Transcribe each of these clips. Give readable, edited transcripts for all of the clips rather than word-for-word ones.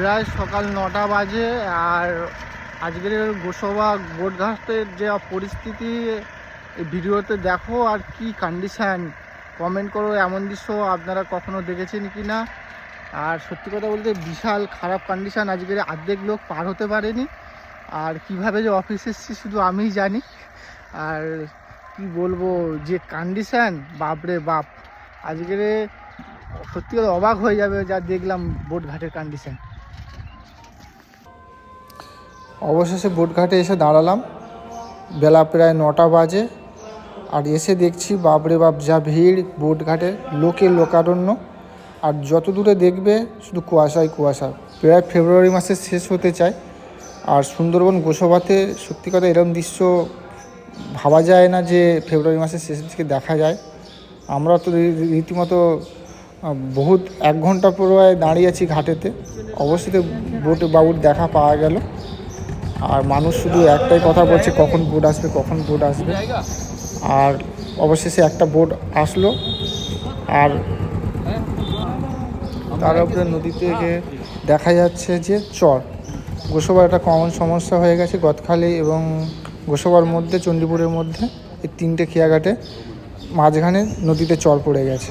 প্রায় সকাল 9টা বাজে। আর আজকের গোসবা বোটঘাটের যে পরিস্থিতি এই ভিডিওতে দেখো, আর কি কন্ডিশান কমেন্ট করো। এমন দৃশ্য আপনারা কখনো দেখেছেন কি না। আর সত্যি কথা বলতে বিশাল খারাপ কন্ডিশান। আজকের অর্ধেক লোক পার হতে পারেনি। আর কিভাবে যে অফিস এসেছি শুধু আমিই জানি। আর কি বলবো, যে কন্ডিশান বাপরে বাপ, আজকের সত্যি করে অবাক হয়ে যাবে যা দেখলাম বোটঘাটের কন্ডিশান। অবশেষে বোটঘাটে এসে দাঁড়ালাম, বেলা প্রায় 9টা বাজে। আর এসে দেখছি বাপরে বাপ যা ভিড় বোটঘাটে, লোকে লোকারণ্য। আর যত দূরে দেখবে শুধু কুয়াশায় কুয়াশা। প্রায় ফেব্রুয়ারি মাসে শেষ হতে চায়। আর সুন্দরবন গোসবাতে সত্যি কথা এরকম দৃশ্য ভাবা যায় না যে ফেব্রুয়ারি মাসের শেষের দিকে দেখা যায়। আমরা তো রীতিমতো বহুত 1 ঘন্টা প্রায় দাঁড়িয়ে আছি ঘাটেতে। অবশ্যই বোট বাবুর দেখা পাওয়া গেল। আর মানুষ শুধু একটাই কথা বলছে, কখন বোট আসবে, কখন বোট আসবে। আর অবশেষে একটা বোট আসলো। আর তার উপরে নদী থেকে দেখা যাচ্ছে যে চর। গোসবার একটা কমন সমস্যা হয়ে গেছে গদখালি এবং গোসবার মধ্যে, চণ্ডীপুরের মধ্যে এই 3টে খেয়াঘাটে মাঝখানে নদীতে চর পড়ে গেছে।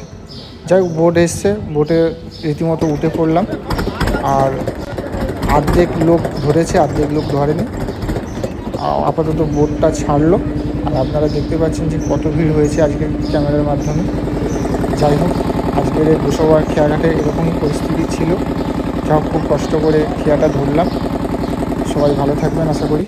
যাই হোক, বোট এসছে, বোটে রীতিমতো উঠে পড়লাম। আর অর্ধেক লোক ধরেছে, অর্ধেক লোক ধরেনি। আপাতত বোটটা ছাড়লো। আর আপনারা দেখতে পাচ্ছেন যে কত ভিড় হয়েছে আজকের ক্যামেরার মাধ্যমে। যাই হোক, আজকের এই গোসবা খেয়াঘাটে এরকমই পরিস্থিতি ছিল। যা খুব কষ্ট করে খেয়াটা ধরলাম। সবাই ভালো থাকবেন আশা করি।